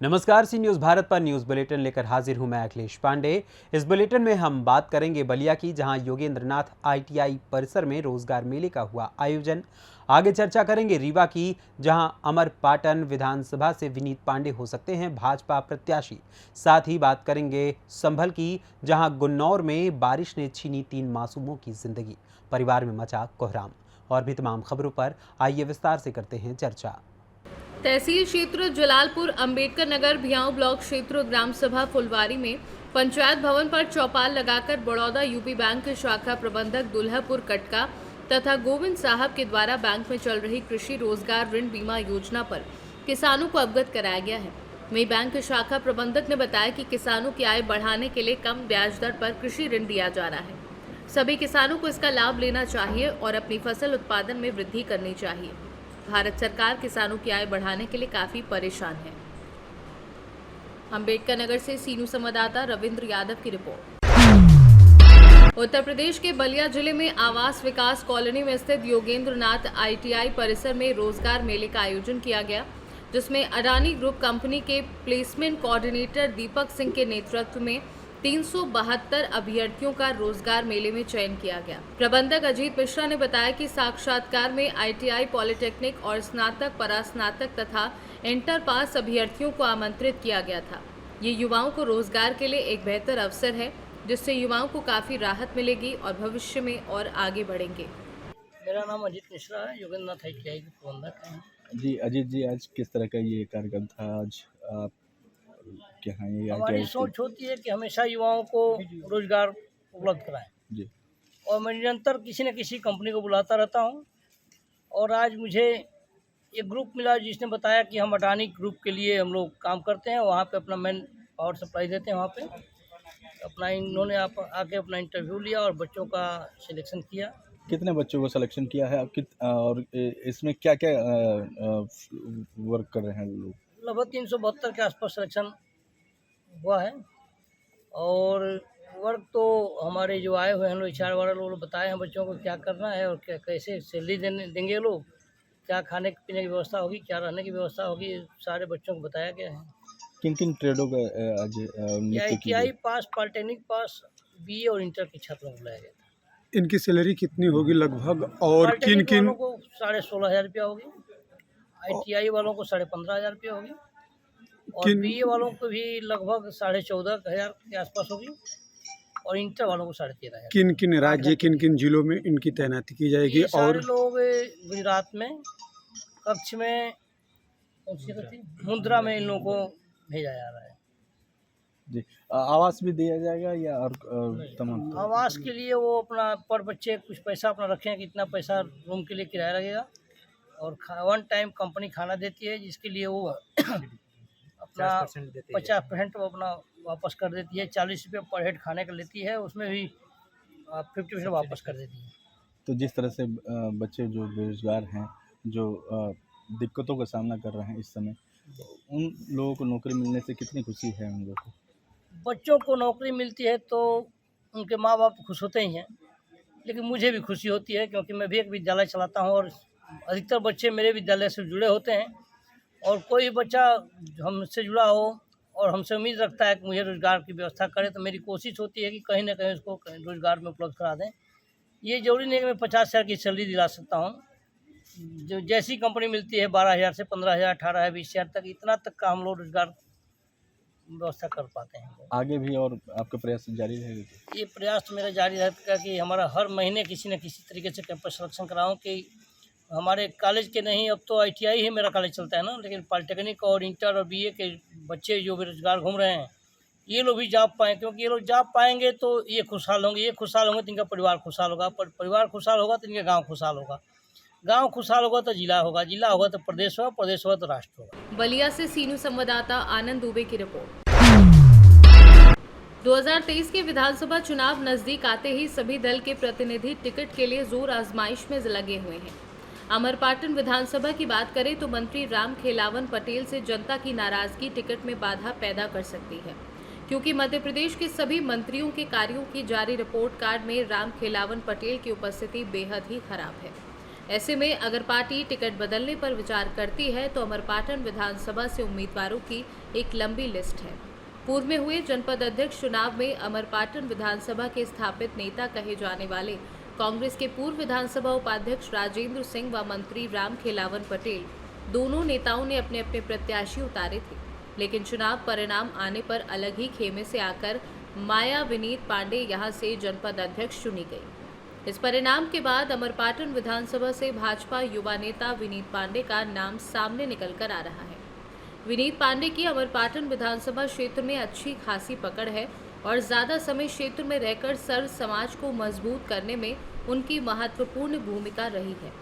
नमस्कार, सी न्यूज़ भारत पर news bulletin लेकर हाजिर हूं मैं अखिलेश पांडे। इस बुलेटिन में हम बात करेंगे बलिया की, जहां योगेंद्रनाथ आईटीआई परिसर में रोजगार मेले का हुआ आयोजन। आगे चर्चा करेंगे रीवा की, जहां अमरपाटन विधानसभा से विनीत पांडे हो सकते हैं भाजपा प्रत्याशी। साथ ही बात करेंगे संभल की, जहां गुन्नौर में बारिश ने छीनी 3 मासूमों की जिंदगी, परिवार में मचा कोहराम। और भी तमाम खबरों पर आइए विस्तार से करते हैं चर्चा। तहसील क्षेत्र जलालपुर, अंबेडकर नगर, भियाऊ ब्लॉक क्षेत्र, ग्राम सभा फुलवारी में पंचायत भवन पर चौपाल लगाकर बड़ौदा यूपी बैंक के शाखा प्रबंधक दुल्हापुर कटका तथा गोविंद साहब के द्वारा बैंक में चल रही कृषि रोजगार ऋण बीमा योजना पर किसानों को अवगत कराया गया है। वहीं बैंक के शाखा प्रबंधक ने बताया कि किसानों की आय बढ़ाने के लिए कम ब्याज दर पर कृषि ऋण दिया जा रहा है। सभी किसानों को इसका लाभ लेना चाहिए और अपनी फसल उत्पादन में वृद्धि करनी चाहिए। भारत सरकार किसानों की आय बढ़ाने के लिए काफी परेशान है। अंबेडकर नगर से सीनू संवाददाता रविंद्र यादव की रिपोर्ट। उत्तर प्रदेश के बलिया जिले में आवास विकास कॉलोनी में स्थित योगेंद्रनाथ आईटीआई परिसर में रोजगार मेले का आयोजन किया गया, जिसमें अडानी ग्रुप कंपनी के प्लेसमेंट कोऑर्डिनेटर दीपक सिंह के नेतृत्व में 372 अभ्यर्थियों का रोजगार मेले में चयन किया गया। प्रबंधक अजीत मिश्रा ने बताया कि साक्षात्कार में आईटीआई, पॉलिटेक्निक और स्नातक, परास्नातक तथा इंटर पास अभ्यर्थियों को आमंत्रित किया गया था। ये युवाओं को रोजगार के लिए एक बेहतर अवसर है, जिससे युवाओं को काफी राहत मिलेगी और भविष्य में और आगे बढ़ेंगे। मेरा नाम अजीत मिश्रा है, योगेंद्रनाथ आईटीआई के प्रबंधक हैं। जी अजीत जी, आज किस तरह का ये कार्यक्रम था? आज आप क्या ये हमारी सोच होती है कि हमेशा युवाओं को रोजगार उपलब्ध कराएं जी, और मैं निरंतर किसी न किसी कंपनी को बुलाता रहता हूं। और आज मुझे एक ग्रुप मिला जिसने बताया कि हम अडानी ग्रुप के लिए हम लोग काम करते हैं, वहाँ पे अपना मैन पावर सप्लाई देते हैं। वहाँ पे अपना इन्होंने आके अपना इंटरव्यू लिया और बच्चों का सिलेक्शन किया। कितने बच्चों को सिलेक्शन किया है? और इसमें क्या क्या वर्क कर रहे हैं लोग? लगभग 372 के आसपास सिलेक्शन हुआ है। और वर्क तो हमारे जो आए हुए हैं लोग, HR वाले लोग बताए हैं बच्चों को क्या करना है और क्या कैसे सैलरी देंगे लोग, क्या खाने पीने की व्यवस्था होगी, क्या रहने की व्यवस्था होगी, सारे बच्चों को बताया गया है। किन किन ट्रेडों का आज नियुक्त किया? ITI पास, पॉलिटेक्निक पास, BA और इंटर के छात्रों को बुलाया गया था। इनकी सैलरी कितनी होगी लगभग, और किन किन? वालों को 16,500 रुपया होगी, ITI वालों को 15,500 रुपया होगी और BA वालों को भी लगभग 14,500 के आसपास होगी और इंटर वालों को 13,500। किन किन राज्य, किन किन जिलों में इनकी तैनाती की जाएगी? और और लोग गुजरात में कच्छ में, मुंद्रा में इन लोगों को भेजा जा रहा है। जी, आवास भी दिया जाएगा या और तमाम? आवास के लिए वो अपना पर बच्चे कुछ पैसा अपना रखें कि इतना पैसा रूम के लिए किराया लगेगा और 1 टाइम कंपनी खाना देती है, जिसके लिए वो अपना 50% वो अपना वापस कर देती है। 40 रुपये पर हेड खाने का लेती है, उसमें भी 50% वापस कर देती है। तो जिस तरह से बच्चे जो बेरोजगार हैं, जो दिक्कतों का सामना कर रहे हैं इस समय, उन लोगों को नौकरी मिलने से कितनी खुशी है उन लोगों को? बच्चों को नौकरी मिलती है तो उनके माँ बाप खुश होते ही हैं, लेकिन मुझे भी खुशी होती है क्योंकि मैं भी एक विद्यालय चलाता हूँ और अधिकतर बच्चे मेरे विद्यालय से जुड़े होते हैं। और कोई बच्चा हमसे जुड़ा हो और हमसे उम्मीद रखता है कि मुझे रोज़गार की व्यवस्था करे, तो मेरी कोशिश होती है कि कहीं ना कहीं उसको रोज़गार में उपलब्ध करा दें। ये जरूरी नहीं कि मैं 50,000 की सैलरी दिला सकता हूँ। जो जैसी कंपनी मिलती है 12,000 से 15,000, 18,000, 20,000 तक, इतना तक का हम लोग रोज़गार व्यवस्था कर पाते हैं। आगे भी और आपका प्रयास जारी रहेगा? ये प्रयास तो मेरा जारी रहेगा कि हमारा हर महीने किसी न किसी तरीके से कैंपस सिलेक्शन कराऊँ कि हमारे कॉलेज के नहीं, अब तो ITI ही मेरा कॉलेज चलता है ना, लेकिन पॉलिटेक्निक और इंटर और BA के बच्चे जो बेरोजगार घूम रहे हैं, ये लोग भी जॉब पाएँ, क्योंकि ये लोग जॉब पाएंगे तो ये खुशहाल होंगे, ये खुशहाल होंगे तो इनका परिवार खुशहाल होगा, परिवार खुशहाल होगा तो इनका गाँव खुशहाल होगा, गाँव खुशहाल होगा तो जिला होगा, जिला होगा तो प्रदेश होगा, प्रदेश होगा तो राष्ट्र होगा। बलिया से सीनू संवाददाता आनंद दुबे की रिपोर्ट। 2023 के विधानसभा चुनाव नजदीक आते ही सभी दल के प्रतिनिधि टिकट के लिए जोर आजमाइश में लगे हुए हैं। अमरपाटन विधानसभा की बात करें तो मंत्री राम खेलावन पटेल से जनता की नाराजगी टिकट में बाधा पैदा कर सकती है, क्योंकि मध्य प्रदेश के सभी मंत्रियों के कार्यों की जारी रिपोर्ट कार्ड में राम खेलावन पटेल की उपस्थिति बेहद ही खराब है। ऐसे में अगर पार्टी टिकट बदलने पर विचार करती है तो अमरपाटन विधानसभा से उम्मीदवारों की एक लंबी लिस्ट है। पूर्व में हुए जनपद अध्यक्ष चुनाव में अमरपाटन विधानसभा के स्थापित नेता कहे जाने वाले कांग्रेस के पूर्व विधानसभा उपाध्यक्ष राजेंद्र सिंह व मंत्री राम खेलावन पटेल दोनों नेताओं ने अपने अपने प्रत्याशी उतारे थे, लेकिन चुनाव परिणाम आने पर अलग ही खेमे से आकर माया विनीत पांडे यहां से जनपद अध्यक्ष चुनी गई। इस परिणाम के बाद अमरपाटन विधानसभा से भाजपा युवा नेता विनीत पांडे का नाम सामने निकल कर आ रहा है। विनीत पांडे की अमरपाटन विधानसभा क्षेत्र में अच्छी खासी पकड़ है और ज्यादा समय क्षेत्र में रहकर सर्व समाज को मजबूत करने में उनकी महत्वपूर्ण भूमिका रही है।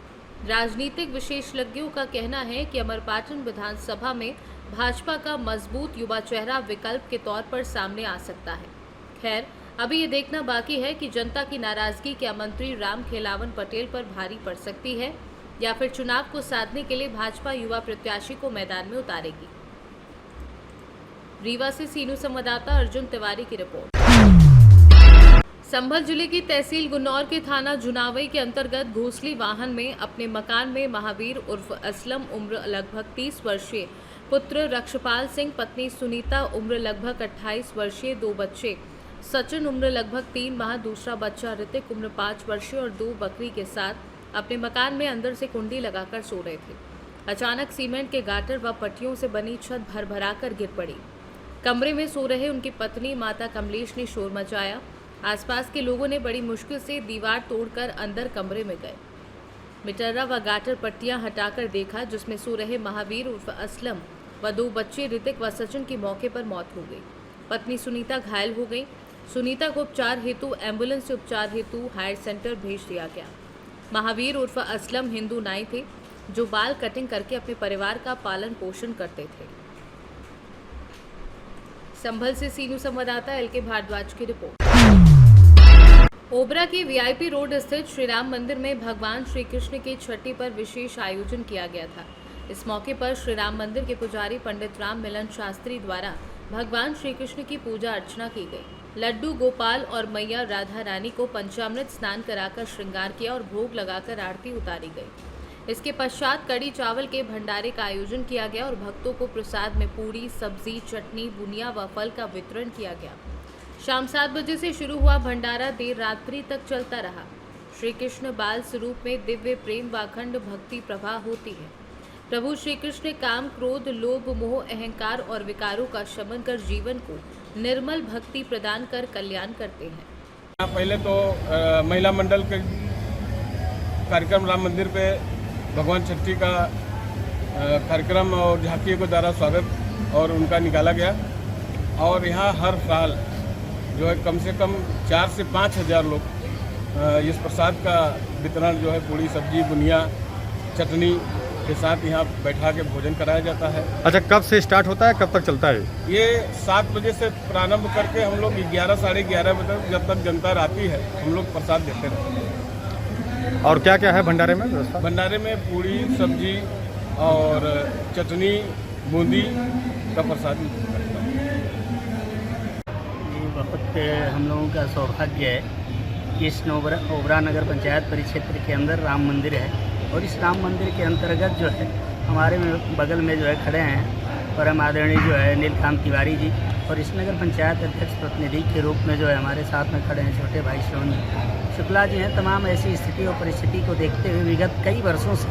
राजनीतिक विशेषज्ञों का कहना है कि अमरपाटन विधानसभा में भाजपा का मजबूत युवा चेहरा विकल्प के तौर पर सामने आ सकता है। खैर, अभी ये देखना बाकी है कि जनता की नाराजगी क्या मंत्री राम खेलावन पटेल पर भारी पड़ सकती है या फिर चुनाव को साधने के लिए भाजपा युवा प्रत्याशी को मैदान में उतारेगी। रीवा से सीनू संवाददाता अर्जुन तिवारी की रिपोर्ट। संभल जिले की तहसील गुन्नौर के थाना जुनावई के अंतर्गत घोसली वाहन में अपने मकान में महावीर उर्फ असलम उम्र लगभग 30 वर्षीय, पुत्र रक्षपाल सिंह, पत्नी सुनीता उम्र लगभग 28 वर्षीय, 2 बच्चे, सचिन उम्र लगभग 3 माह, दूसरा बच्चा ऋतिक उम्र 5 वर्षीय और 2 बकरी के साथ अपने मकान में अंदर से कुंडी लगाकर सो रहे थे। अचानक सीमेंट के गाटर व पट्टियों से बनी छत भरभरा कर गिर पड़ी। कमरे में सो रहे उनकी पत्नी माता कमलेश ने शोर मचाया। आसपास के लोगों ने बड़ी मुश्किल से दीवार तोड़कर अंदर कमरे में गए। मिटर्रा व गाटर पट्टियां हटाकर देखा, जिसमें सो रहे महावीर उर्फ असलम व 2 बच्चे ऋतिक व सचिन की मौके पर मौत हो गई। पत्नी सुनीता घायल हो गई। सुनीता को उपचार हेतु एम्बुलेंस से उपचार हेतु हायर सेंटर भेज दिया गया। महावीर उर्फ असलम हिंदू नाई थे जो बाल कटिंग करके अपने परिवार का पालन पोषण करते थे। संभल से सीनू संवाददाता एल के भारद्वाज की रिपोर्ट। ओबरा के वीआईपी रोड स्थित श्री राम मंदिर में भगवान श्री कृष्ण की छठी पर विशेष आयोजन किया गया था। इस मौके पर श्री राम मंदिर के पुजारी पंडित राम मिलन शास्त्री द्वारा भगवान श्री कृष्ण की पूजा अर्चना की गई। लड्डू गोपाल और मैया राधा रानी को पंचामृत स्नान कराकर श्रृंगार किया और भोग लगाकर आरती उतारी गई। इसके पश्चात कड़ी चावल के भंडारे का आयोजन किया गया और भक्तों को प्रसाद में पूरी, सब्जी, चटनी, बुनिया व फल का वितरण किया गया। शाम 7 बजे से शुरू हुआ भंडारा देर रात्रि तक चलता रहा। श्री कृष्ण बाल स्वरूप में दिव्य प्रेम व अखंड भक्ति प्रवाह होती है। प्रभु श्री कृष्ण काम, क्रोध, लोभ, मोह, अहंकार और विकारों का शमन कर जीवन को निर्मल भक्ति प्रदान कर कल्याण करते हैं। पहले तो महिला मंडल के कार्यक्रम राम मंदिर पे भगवान छठी का कार्यक्रम और झांकियों के द्वारा स्वागत और उनका निकाला गया और यहाँ हर साल जो है कम से कम 4 से 5 हज़ार लोग इस प्रसाद का वितरण जो है पूरी, सब्जी, बुनिया, चटनी के साथ यहाँ बैठा के भोजन कराया जाता है। अच्छा, कब से स्टार्ट होता है, कब तक चलता है? ये 7 बजे से प्रारंभ करके हम लोग 11 साढ़े 11 बजे तक, जब तक जनता आती है, हम लोग प्रसाद देते रहते हैं। और क्या क्या है भंडारे में व्यवस्था? भंडारे में पूरी, सब्जी और चटनी, बूंदी का प्रसाद मिलता है। बहुत हम लोगों का सौभाग्य है कि इस ओबरा नगर पंचायत परिक्षेत्र के अंदर राम मंदिर है और इस राम मंदिर के अंतर्गत जो है हमारे बगल में जो है खड़े हैं परम आदरणीय जो है नीलकांत तिवारी जी और इस नगर पंचायत अध्यक्ष प्रतिनिधि के रूप में जो है हमारे साथ में खड़े हैं छोटे भाई श्रवण शुक्ला जी हैं। तमाम ऐसी स्थिति और परिस्थिति को देखते हुए विगत कई वर्षों से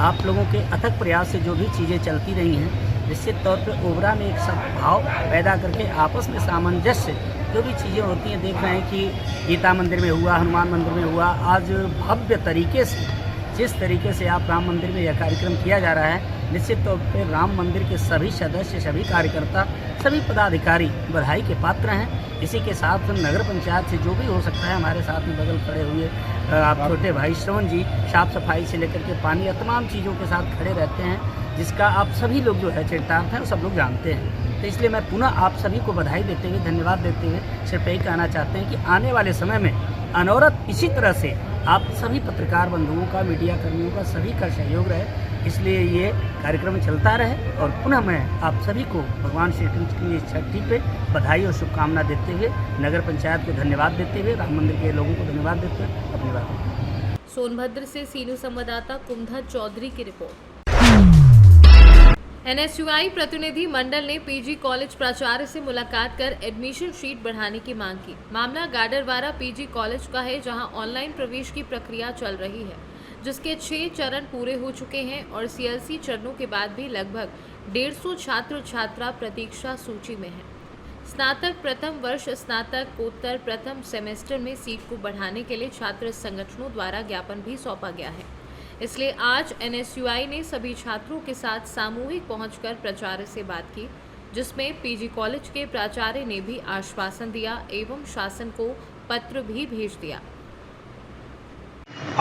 आप लोगों के अथक प्रयास से जो भी चीज़ें चलती रही हैं, निश्चित तौर पर ओबरा में एक सद्भाव पैदा करके आपस में सामंजस्य जो भी चीज़ें होती हैं, देख रहे हैं कि गीता मंदिर में हुआ, हनुमान मंदिर में हुआ, आज भव्य तरीके से जिस तरीके से आप राम मंदिर में यह कार्यक्रम किया जा रहा है, निश्चित तौर पर राम मंदिर के सभी सदस्य, सभी कार्यकर्ता, सभी पदाधिकारी बधाई के पात्र हैं। इसी के साथ नगर पंचायत से जो भी हो सकता है, हमारे साथ में बगल खड़े हुए आप छोटे भाई श्रवण जी साफ सफाई से लेकर के पानी या तमाम चीज़ों के साथ खड़े रहते हैं, जिसका आप सभी लोग जो है चरितार्थ हैं, सब लोग जानते हैं। तो इसलिए मैं पुनः आप सभी को बधाई देते हुए, धन्यवाद देते हुए सिर्फ यही कहना चाहते हैं कि आने वाले समय में अनवरत इसी तरह से आप सभी पत्रकार बंधुओं का, मीडिया कर्मियों का, सभी का सहयोग रहे, इसलिए ये कार्यक्रम चलता रहे। और पुनः मैं आप सभी को भगवान श्री कृष्ण की छठी पे बधाई और शुभकामना देते हुए, नगर पंचायत को धन्यवाद देते हुए, राम मंदिर के लोगों को धन्यवाद देते हुए अपनी बात सोनभद्र से सीनियर संवाददाता कुमधर चौधरी की रिपोर्ट। NSUI प्रतिनिधि मंडल ने पीजी कॉलेज प्राचार्य से मुलाकात कर एडमिशन शीट बढ़ाने की मांग की। मामला गाडरवारा पीजी कॉलेज का है, जहां ऑनलाइन प्रवेश की प्रक्रिया चल रही है, जिसके 6 चरण पूरे हो चुके हैं और CLC चरणों के बाद भी लगभग 150 छात्र छात्रा प्रतीक्षा सूची में हैं। स्नातक प्रथम वर्ष, स्नातकोत्तर प्रथम सेमेस्टर में सीट को बढ़ाने के लिए छात्र संगठनों द्वारा ज्ञापन भी सौंपा गया है। इसलिए आज NSUI ने सभी छात्रों के साथ सामूहिक पहुंचकर प्राचार्य से बात की, जिसमें पीजी कॉलेज के प्राचार्य ने भी आश्वासन दिया एवं शासन को पत्र भी भेज दिया।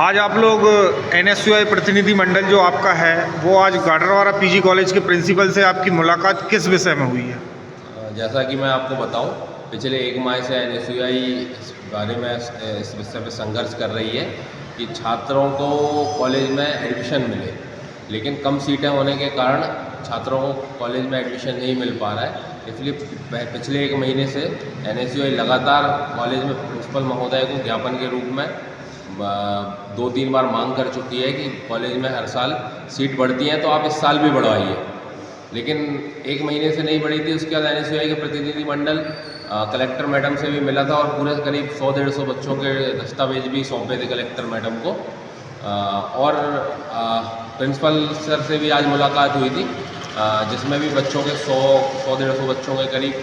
आज आप लोग NSUI प्रतिनिधि मंडल जो आपका है वो आज गाडरवारा पीजी कॉलेज के प्रिंसिपल से आपकी मुलाकात किस विषय में हुई है? जैसा कि मैं आपको बताऊं, पिछले 1 माह से NSUI इस बारे में इस विषय पर संघर्ष कर रही है कि छात्रों को कॉलेज में एडमिशन मिले, लेकिन कम सीटें होने के कारण छात्रों को कॉलेज में एडमिशन नहीं मिल पा रहा है। इसलिए पिछले 1 महीने से NSUI लगातार कॉलेज में प्रिंसिपल महोदय को ज्ञापन के रूप में 2-3 बार मांग कर चुकी है कि कॉलेज में हर साल सीट बढ़ती हैं तो आप इस साल भी बढ़वाइए, लेकिन 1 महीने से नहीं बढ़ी थी। उसके बाद NSUI के प्रतिनिधि मंडल कलेक्टर मैडम से भी मिला था और पूरे करीब 100-150 बच्चों के दस्तावेज भी सौंपे थे कलेक्टर मैडम को, और प्रिंसिपल सर से भी आज मुलाकात हुई थी, जिसमें भी बच्चों के 100-150 बच्चों के करीब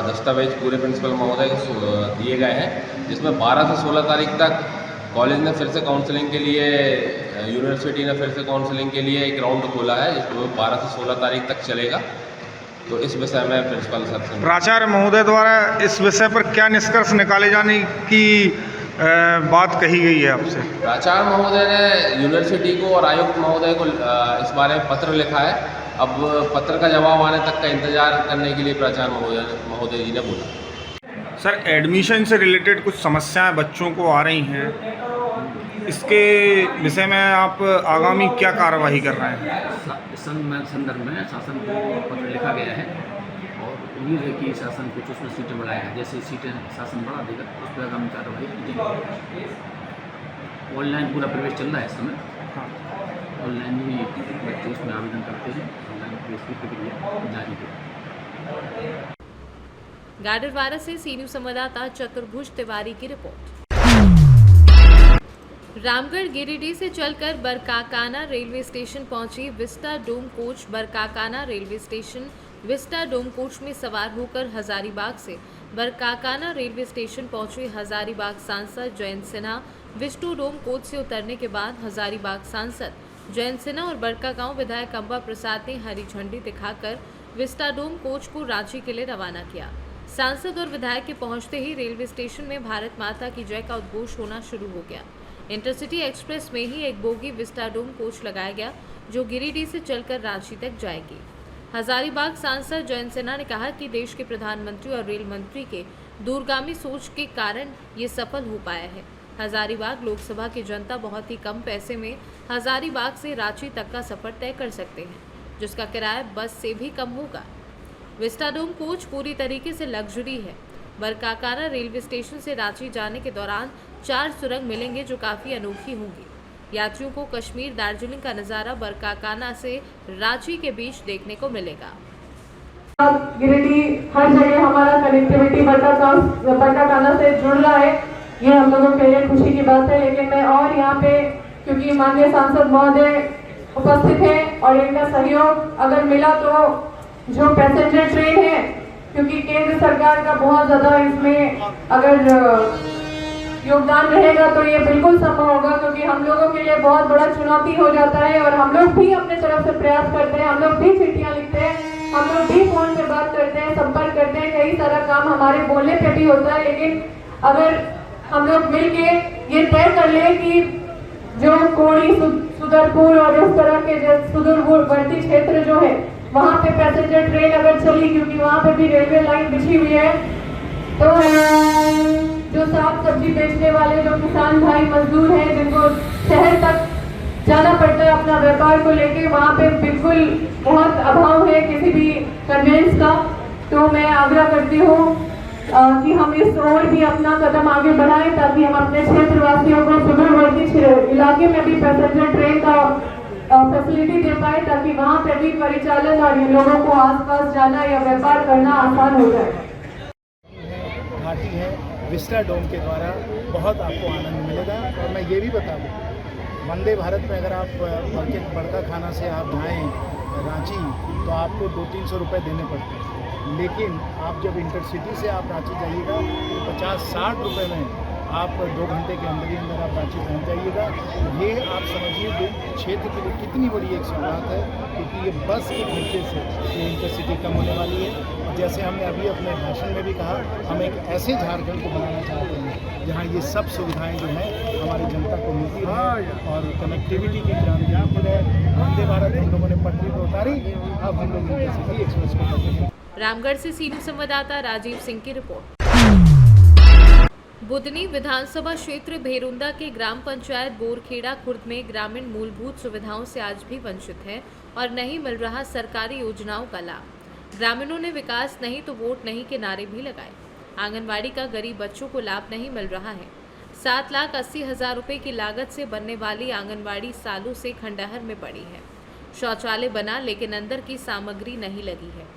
दस्तावेज पूरे प्रिंसिपल महोदय को दिए गए हैं, जिसमें 12 से 16 तारीख तक कॉलेज ने फिर से काउंसलिंग के लिए, यूनिवर्सिटी ने फिर से काउंसलिंग के लिए एक राउंड खोला है, जिसमें 12 से 16 तारीख तक चलेगा। तो इस विषय में प्रिंसिपल सर से प्राचार्य महोदय द्वारा इस विषय पर क्या निष्कर्ष निकाले जाने की बात कही गई है आपसे? प्राचार्य महोदय ने यूनिवर्सिटी को और आयुक्त महोदय को इस बारे में पत्र लिखा है। अब पत्र का जवाब आने तक का इंतजार करने के लिए प्राचार्य महोदय जी ने बोला। सर, एडमिशन से रिलेटेड कुछ समस्याएं बच्चों को आ रही हैं, इसके विषय में आप आगामी क्या कार्यवाही कर रहे हैं? इस संदर्भ में शासन को पत्र लिखा गया है और उम्मीद है कि शासन कुछ उसमें सीटें बढ़ाएगा। जैसे सीटें शासन बढ़ा देगा उस पर आगामी कार्रवाई की जाएगी। ऑनलाइन पूरा प्रवेश चल रहा है इस समय, ऑनलाइन ही बच्चे उसमें आवेदन करते हैं, ऑनलाइन प्रवेश की प्रक्रिया जारी है। गाडरवारा से सीनियर संवाददाता चतुर्भुज तिवारी की रिपोर्ट। रामगढ़ गिरिडीह से चलकर बरकाकाना रेलवे स्टेशन पहुंची vista dome coach. Barkakana railway station vista dome coach में सवार होकर हजारीबाग से बरकाकाना रेलवे स्टेशन पहुंचे हजारीबाग सांसद Jayant Sinha. Vista dome coach से उतरने के बाद हजारीबाग सांसद जयंत सिन्हा और बड़कागांव विधायक अंबा प्रसाद ने हरी झंडी दिखाकर विस्टा डोम कोच को रांची के लिए रवाना किया। सांसद और विधायक के पहुंचते ही रेलवे स्टेशन में भारत माता की जय का उद्घोष होना शुरू हो गया। इंटरसिटी एक्सप्रेस में ही एक बोगी विस्टा डोम कोच लगाया गया, जो गिरिडीह से चलकर रांची तक जाएगी। हजारीबाग सांसद जयंत सिन्हा ने कहा कि देश के प्रधानमंत्री और रेल मंत्री के दूरगामी सोच के कारण ये सफल हो पाया है। हजारीबाग लोकसभा की जनता बहुत ही कम पैसे में हजारीबाग से रांची तक का सफर तय कर सकते हैं, जिसका किराया बस से भी कम होगा। विस्टा डोम कोच पूरी तरीके से लग्जरी है। बरकाकाना रेलवे स्टेशन से रांची जाने के दौरान 4 सुरंग मिलेंगे, जो काफ़ी अनोखी होंगी। यात्रियों को कश्मीर दार्जिलिंग का नज़ारा बरकाकाना से रांची के बीच देखने को मिलेगा। गिरिडीह हर जगह हमारा कनेक्टिविटी बरकाकाना से जुड़ रहा है, ये हम लोगों के लिए खुशी की बात है। लेकिन मैं और यहाँ पे, क्योंकि माननीय सांसद महोदय उपस्थित हैं और इनका सहयोग अगर मिला तो जो पैसेंजर ट्रेन है, क्योंकि केंद्र सरकार का बहुत ज़्यादा इसमें अगर योगदान रहेगा तो ये बिल्कुल संभव होगा, क्योंकि हम लोगों के लिए बहुत बड़ा चुनौती हो जाता है और हम लोग भी अपने तरफ से प्रयास करते हैं, हम लोग भी चिट्ठियाँ लिखते हैं, हम लोग भी फोन पे बात करते हैं, संपर्क करते हैं, कई सारा काम हमारे बोलने पे भी होता है। लेकिन अगर हम लोग मिलके ये तय कर ले कि जो कोड़ी, सुदरपुर और इस तरह के जो सुदूरवर्ती क्षेत्र जो है वहाँ पे पैसेंजर ट्रेन अगर चली, क्योंकि वहाँ पे भी रेलवे लाइन बिछी हुई है, तो जो साग सब्जी बेचने वाले जो किसान भाई मजदूर हैं, जिनको शहर तक जाना पड़ता है अपना व्यापार को लेके, वहाँ पे बिल्कुल बहुत अभाव है किसी भी कन्वेंस का। तो मैं आग्रह करती हूँ कि हम इस ओर भी अपना कदम आगे बढ़ाएं, ताकि हम अपने क्षेत्रवासियों को सुदूरवर्ती इलाके में भी पैसेंजर ट्रेन का फैसिलिटी दे पाए, ताकि वहाँ पे भी परिचालन और इन लोगों को आसपास जाना या व्यापार करना आसान हो जाए। घाटी है विस्टा डोम के द्वारा बहुत आपको आनंद मिलेगा। और मैं ये भी बता दूँ, वंदे भारत में अगर आप बड़का खाना से आप जाएँ रांची तो आपको 200-300 रुपये देने पड़ते हैं, लेकिन आप जब इंटरसिटी से आप रांची जाइएगा तो 50-60 रुपये में आप 2 घंटे के अंदर ही अंदर आप रांची पहुंच जाइएगा। ये आप समझिए जो क्षेत्र के लिए कितनी बड़ी एक सौगात है, क्योंकि ये बस के खर्चे से ये इंटरसिटी कम होने वाली है। और जैसे हमने अभी अपने भाषण में भी कहा, हम एक ऐसे झारखंड को बनाना चाहते हैं जहाँ ये सब सुविधाएँ जो हैं हमारी जनता को मिलती रहें और कनेक्टिविटी की क्रांति आती रहे। वंदे भारत हम लोगों ने पटरी पर उतारी, अब हम लोग इंटरसिटी एक्सप्रेस को करते हैं। रामगढ़ से सीनियर संवाददाता राजीव सिंह की रिपोर्ट। बुदनी विधानसभा क्षेत्र भेरुंदा के ग्राम पंचायत बोरखेड़ा खुर्द में ग्रामीण मूलभूत सुविधाओं से आज भी वंचित है और नहीं मिल रहा सरकारी योजनाओं का लाभ। ग्रामीणों ने विकास नहीं तो वोट नहीं के नारे भी लगाए। आंगनवाड़ी का गरीब बच्चों को लाभ नहीं मिल रहा है। 7,80,000 रुपए की लागत से बनने वाली आंगनवाड़ी सालों से खंडहर में पड़ी है। शौचालय बना लेकिन अंदर की सामग्री नहीं लगी है।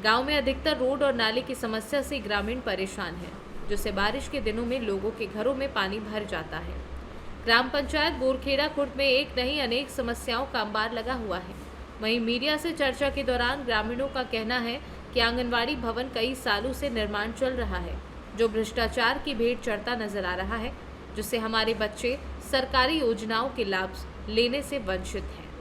गाँव में अधिकतर रोड और नाले की समस्या से ग्रामीण परेशान है, जिससे बारिश के दिनों में लोगों के घरों में पानी भर जाता है। ग्राम पंचायत बोरखेड़ा खुर्द में एक नहीं अनेक समस्याओं का अंबार लगा हुआ है। वहीं मीडिया से चर्चा के दौरान ग्रामीणों का कहना है कि आंगनवाड़ी भवन कई सालों से निर्माण चल रहा है, जो भ्रष्टाचार की भेंट चढ़ता नजर आ रहा है, जिससे हमारे बच्चे सरकारी योजनाओं के लाभ लेने से वंचित हैं।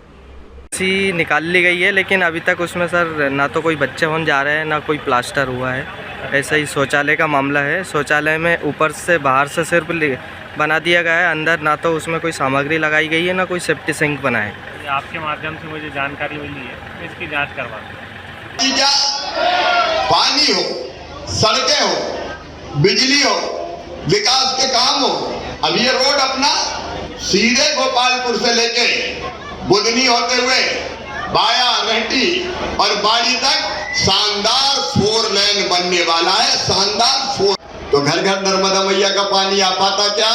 सी निकाल ली गई है, लेकिन अभी तक उसमें सर ना तो कोई बच्चे होने जा रहे हैं ना कोई प्लास्टर हुआ है। ऐसा ही शौचालय का मामला है। शौचालय में ऊपर से बाहर से सिर्फ बना दिया गया है, अंदर ना तो उसमें कोई सामग्री लगाई गई है ना कोई सेफ्टी सिंक बना है। आपके माध्यम से मुझे जानकारी मिली है, इसकी जांच करवा दें। पानी हो, सड़कें हो, बिजली हो, विकास के काम हो। अब ये रोड अपना सीधे गोपालपुर से लेके बुदनी होते हुए बाया रहटी और बाड़ी तक शानदार 4 लेन बनने वाला है, शानदार 4। तो घर घर नर्मदा मैया का पानी आ पाता क्या?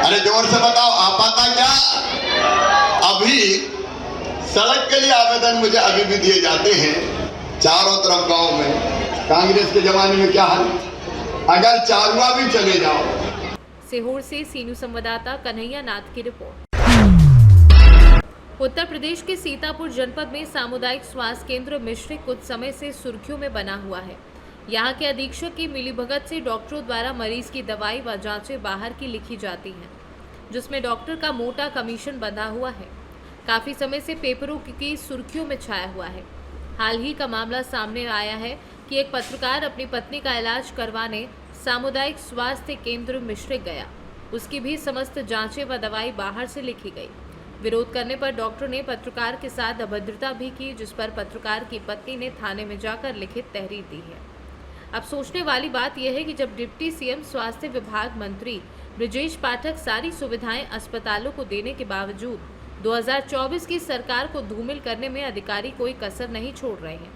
अरे जोर से बताओ, आ पाता क्या? अभी सड़क के लिए आवेदन मुझे अभी भी दिए जाते हैं चारों तरफ गांव में। कांग्रेस के जमाने में क्या हाल, अगर चारुआ भी चले जाओ। सीहोर से सीनियर संवाददाता कन्हैया नाथ की रिपोर्ट। उत्तर प्रदेश के सीतापुर जनपद में सामुदायिक स्वास्थ्य केंद्र मिश्रिक कुछ समय से सुर्खियों में बना हुआ है। यहाँ के अधीक्षक की मिलीभगत से डॉक्टरों द्वारा मरीज की दवाई व जांचें बाहर की लिखी जाती हैं, जिसमें डॉक्टर का मोटा कमीशन बंधा हुआ है। काफी समय से पेपरों की सुर्खियों में छाया हुआ है। हाल ही का मामला सामने आया है कि एक पत्रकार अपनी पत्नी का इलाज करवाने सामुदायिक स्वास्थ्य केंद्र मिश्रिक गया। उसकी भी समस्त जांचें व दवाई बाहर से लिखी गई। विरोध करने पर डॉक्टर ने पत्रकार के साथ अभद्रता भी की, जिस पर पत्रकार की पत्नी ने थाने में जाकर लिखित तहरीर दी है। अब सोचने वाली बात यह है कि जब डिप्टी सीएम स्वास्थ्य विभाग मंत्री ब्रजेश पाठक सारी सुविधाएं अस्पतालों को देने के बावजूद 2024 की सरकार को धूमिल करने में अधिकारी कोई कसर नहीं छोड़ रहे हैं।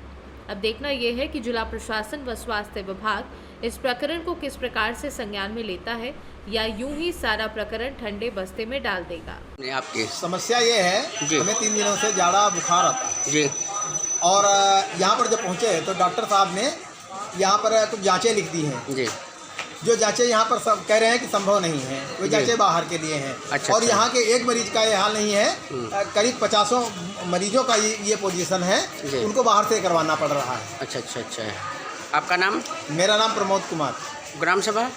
अब देखना यह है कि जिला प्रशासन व स्वास्थ्य विभाग इस प्रकरण को किस प्रकार से संज्ञान में लेता है या यूं ही सारा प्रकरण ठंडे बस्ते में डाल देगा। आपकी समस्या ये है, हमें 3 दिनों से जाड़ा बुखार आता है जी, और यहाँ पर जब पहुँचे तो डॉक्टर साहब ने यहाँ पर कुछ जांचें लिख दी हैं जी। जो जांचें यहाँ पर सब कह रहे हैं कि संभव नहीं है, वो जांचें बाहर के लिए हैं। अच्छा, और यहाँ के एक मरीज का ये हाल नहीं है, करीब 50 मरीजों का ये पोजीशन है, उनको बाहर से करवाना पड़ रहा है। अच्छा अच्छा अच्छा। आपका नाम? मेरा नाम प्रमोद कुमार। ग्राम सभा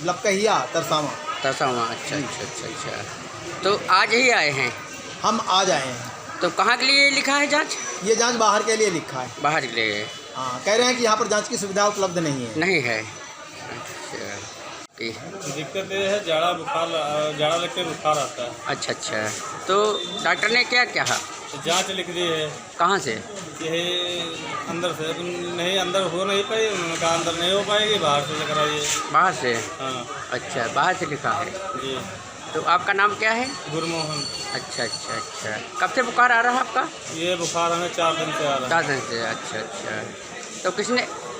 लपकहिया तरसावा। तरसावा, अच्छा अच्छा अच्छा अच्छा। तो आज ही आए हैं? हम आज आए हैं। तो कहाँ के लिए लिखा है जांच? ये जांच बाहर के लिए लिखा है। बाहर के लिए? हाँ, कह रहे हैं कि यहाँ पर जांच की सुविधा उपलब्ध नहीं है। नहीं है। दिक्कत ये है, जाड़ा लगते बुखार आता है। अच्छा अच्छा। तो डॉक्टर ने क्या कहा? जांच लिख दी है। कहाँ से? ये अंदर से नहीं, अंदर हो नहीं पाई। उन्होंने कहा अंदर नहीं हो पाएगी, बाहर से लेकर आइए। बाहर से? हाँ। अच्छा, बाहर से लिखा है जी। तो आपका नाम क्या है? गुरमोहन। अच्छा अच्छा अच्छा। कब से बुखार आ रहा है आपका? ये बुखार हमें 4 दिन से आ रहा है। 4 दिन से? अच्छा अच्छा। तो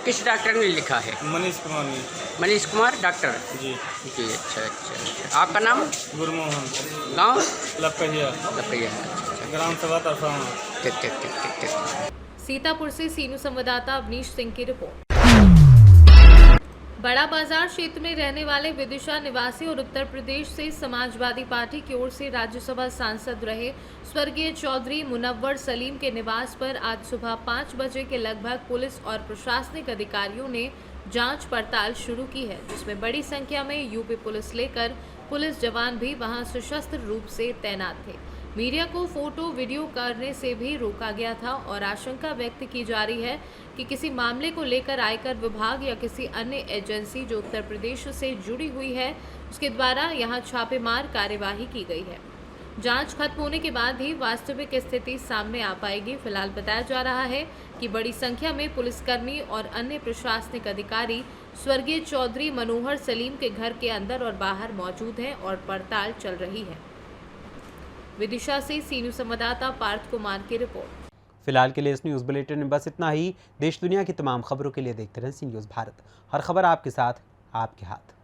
किस डॉक्टर ने लिखा है? मनीष कुमार ने। मनीष कुमार डॉक्टर जी जी। अच्छा अच्छा अच्छा। आपका नाम? गुरमोहन। गांव? लपकहिया। लपकहिया। ग्राम सभा तरसावा। ठीक ठीक ठीक ठीक ठीक। सीतापुर से सीनू संवाददाता अवनीश सिंह की रिपोर्ट। बड़ा बाजार क्षेत्र में रहने वाले विदिशा निवासी और उत्तर प्रदेश से समाजवादी पार्टी की ओर से राज्यसभा सांसद रहे स्वर्गीय चौधरी मुनव्वर सलीम के निवास पर आज सुबह 5 बजे के लगभग पुलिस और प्रशासनिक अधिकारियों ने जांच पड़ताल शुरू की है, जिसमें बड़ी संख्या में यूपी पुलिस लेकर पुलिस जवान भी वहां सशस्त्र रूप से तैनात थे। मीडिया को फोटो वीडियो करने से भी रोका गया था और आशंका व्यक्त की जा रही है कि किसी मामले को लेकर आयकर विभाग या किसी अन्य एजेंसी जो उत्तर प्रदेश से जुड़ी हुई है उसके द्वारा यहां छापेमार कार्यवाही की गई है। जांच खत्म होने के बाद ही वास्तविक स्थिति सामने आ पाएगी। फिलहाल बताया जा रहा है कि बड़ी संख्या में पुलिसकर्मी और अन्य प्रशासनिक अधिकारी स्वर्गीय चौधरी मनोहर सलीम के घर के अंदर और बाहर मौजूद हैं और पड़ताल चल रही है। विदिशा से सीनू संवाददाता पार्थ कुमार की रिपोर्ट। फिलहाल के लिए इस न्यूज़ बुलेटिन में बस इतना ही। देश दुनिया की तमाम खबरों के लिए देखते रहें सी न्यूज़ भारत। हर खबर आपके साथ, आपके हाथ।